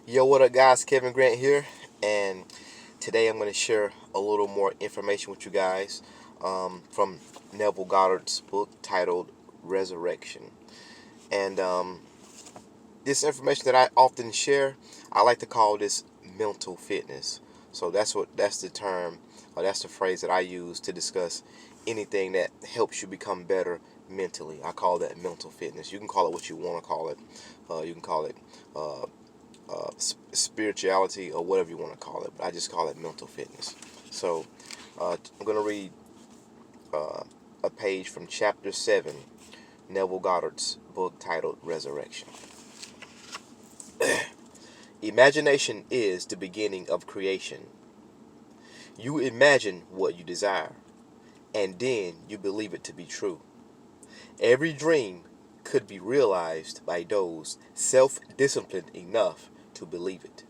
Yo, what up, guys? Kevin Grant here, and today I'm going to share a little more information with you guys from Neville Goddard's book titled Resurrection. And this information that I often share, I like to call this mental fitness. So that's the term, or that's the phrase that I use to discuss anything that helps you become better mentally. I call that mental fitness. You can call it what you want to call it. You can call it uh, spirituality or whatever you want to call it. But I just call it mental fitness. So I'm going to read uh, a page from chapter 7, Neville Goddard's book titled Resurrection. Imagination is the beginning of creation. You imagine what you desire, and then you believe it to be true. Every dream could be realized by those self-disciplined enough to believe it.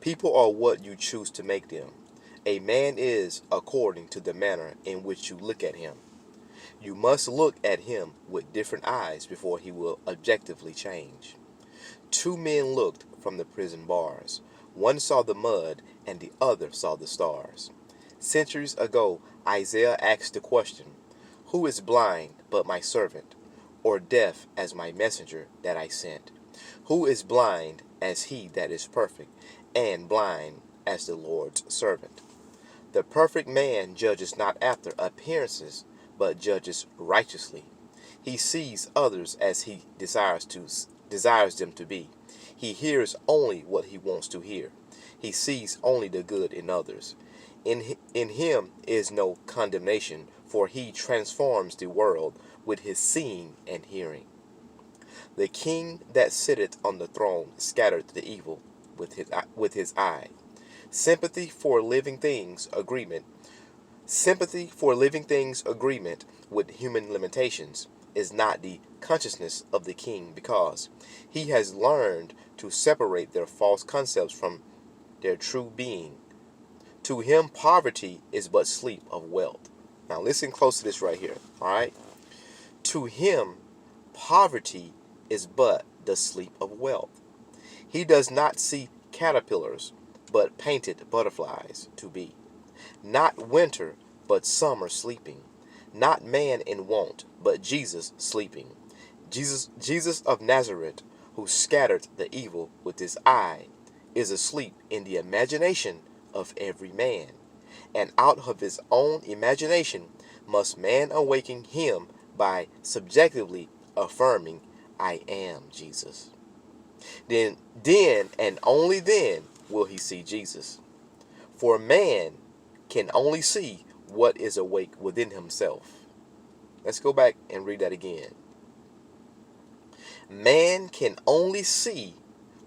People are what you choose to make them. A man is according to the manner in which you look at him. You must look at him with different eyes before he will objectively change. Two men looked from the prison bars. One saw the mud and the other saw the stars. Centuries ago, Isaiah asked the question, "Who is blind but my servant, or deaf as my messenger that I sent? Who is blind as he that is perfect, and blind as the Lord's servant?" The perfect man judges not after appearances, but judges righteously. He sees others as he desires them to be. He hears only what he wants to hear. He sees only the good in others. In him is no condemnation, for he transforms the world with his seeing and hearing. The king that sitteth on the throne scattereth the evil with his eye. Sympathy for living things agreement. Sympathy for living things agreement with human limitations is not the consciousness of the king, because he has learned to separate their false concepts from their true being. To him poverty is but sleep of wealth. Now listen close to this right here, all right? To him poverty is but the sleep of wealth. He does not see caterpillars, but painted butterflies to be. Not winter, but summer sleeping. Not man in want, but Jesus sleeping. Jesus of Nazareth, who scattered the evil with his eye, is asleep in the imagination of every man. And out of his own imagination must man awaken him by subjectively affirming, "I am Jesus." Then and only then will he see Jesus. For man can only see what is awake within himself. Let's go back and read that again. Man can only see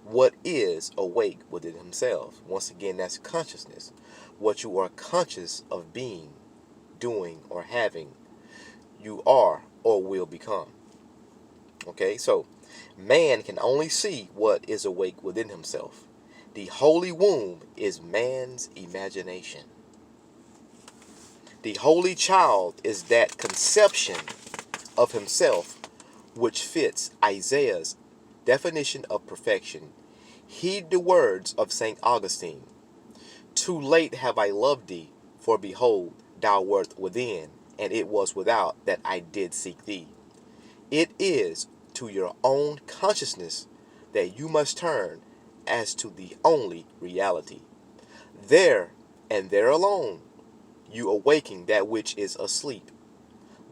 what is awake within himself. Once again, that's consciousness. What you are conscious of being, doing, or having, you are or will become. Okay, so man can only see what is awake within himself. The holy womb is man's imagination. The holy child is that conception of himself which fits Isaiah's definition of perfection. Heed the words of St. Augustine. Too late have I loved thee, for behold, thou wert within, and it was without that I did seek thee. It is to your own consciousness that you must turn as to the only reality. There, and there alone, you awaken that which is asleep.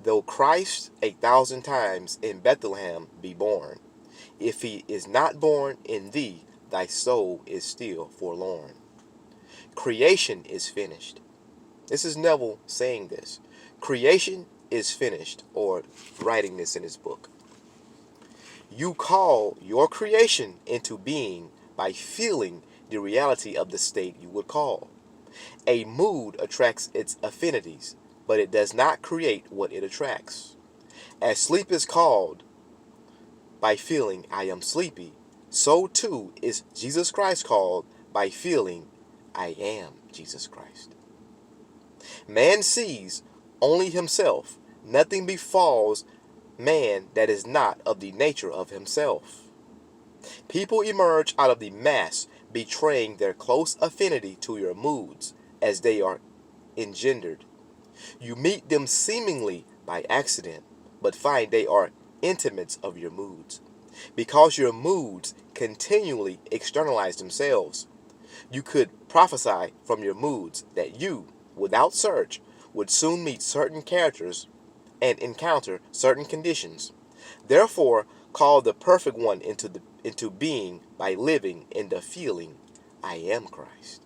Though Christ 1,000 times in Bethlehem be born, if he is not born in thee, thy soul is still forlorn. Creation is finished. This is Neville saying this. Creation is finished, or writing this in his book. You call your creation into being by feeling the reality of the state you would call. A mood attracts its affinities, but it does not create what it attracts. As sleep is called by feeling I am sleepy, so too is Jesus Christ called by feeling I am Jesus Christ. Man sees only himself. Nothing befalls man that is not of the nature of himself. People emerge out of the mass, betraying their close affinity to your moods as they are engendered. You meet them seemingly by accident, but find they are intimates of your moods. Because your moods continually externalize themselves, you could prophesy from your moods that you, without search, would soon meet certain characters and encounter certain conditions. Therefore, call the perfect one into being by living in the feeling, I am Christ.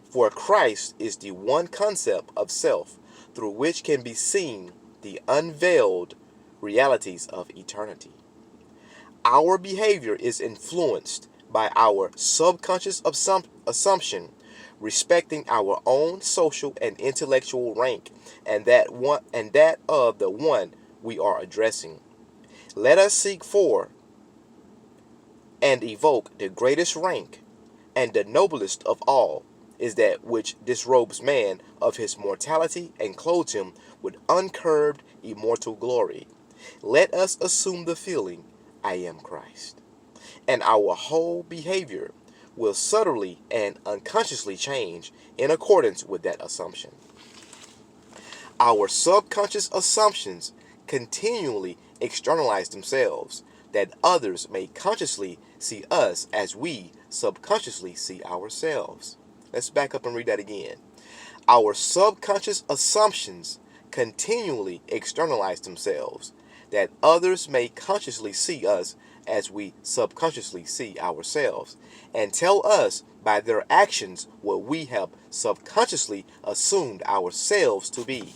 For Christ is the one concept of self through which can be seen the unveiled realities of eternity. Our behavior is influenced by our subconscious assumption respecting our own social and intellectual rank and that of the one we are addressing. Let us seek for and evoke the greatest rank, and the noblest of all is that which disrobes man of his mortality and clothes him with uncurbed immortal glory. Let us assume the feeling, I am Christ, and our whole behavior will subtly and unconsciously change in accordance with that assumption. Our subconscious assumptions continually externalize themselves, that others may consciously see us as we subconsciously see ourselves. Let's back up and read that again. Our subconscious assumptions continually externalize themselves, that others may consciously see us as we subconsciously see ourselves, and tell us by their actions what we have subconsciously assumed ourselves to be.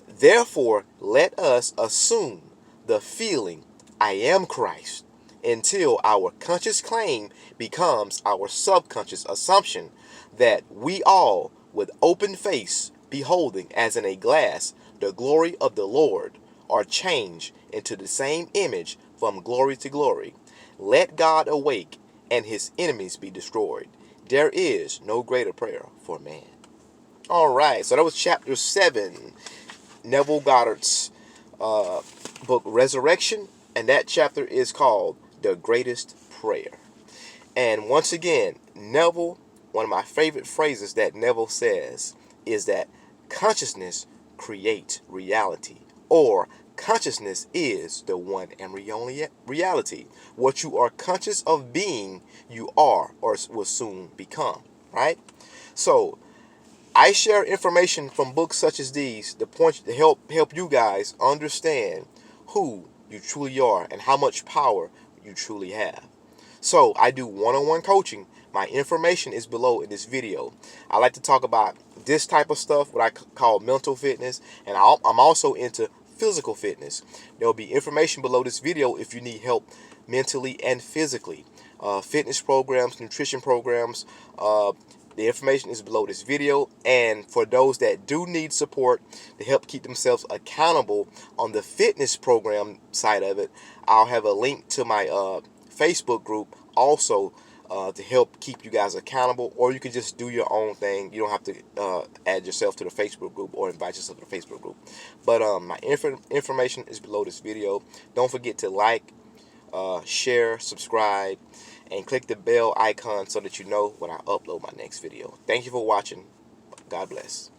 Therefore, let us assume the feeling, I am Christ, until our conscious claim becomes our subconscious assumption that we all, with open face, beholding as in a glass the glory of the Lord, are changed into the same image from glory to glory. Let God awake and his enemies be destroyed. There is no greater prayer for man. All right, so that was chapter 7, Neville Goddard's book Resurrection, and that chapter is called The Greatest Prayer. And once again, Neville, one of my favorite phrases that Neville says is that consciousness creates reality, or consciousness is the one and only reality. What you are conscious of being, you are or will soon become, right? So I share information from books such as these to help you guys understand who you truly are and how much power you truly have. So I do one-on-one coaching. My information is below in this video. I like to talk about this type of stuff, what I call mental fitness, and I'm also into physical fitness. There will be information below this video if you need help mentally and physically. Fitness programs, nutrition programs, the information is below this video. And for those that do need support to help keep themselves accountable on the fitness program side of it, I'll have a link to my Facebook group also to help keep you guys accountable, or you can just do your own thing. You don't have to add yourself to the Facebook group or invite yourself to the Facebook group. But my information is below this video. Don't forget to like, share, subscribe, and click the bell icon so that you know when I upload my next video. Thank you for watching. God bless.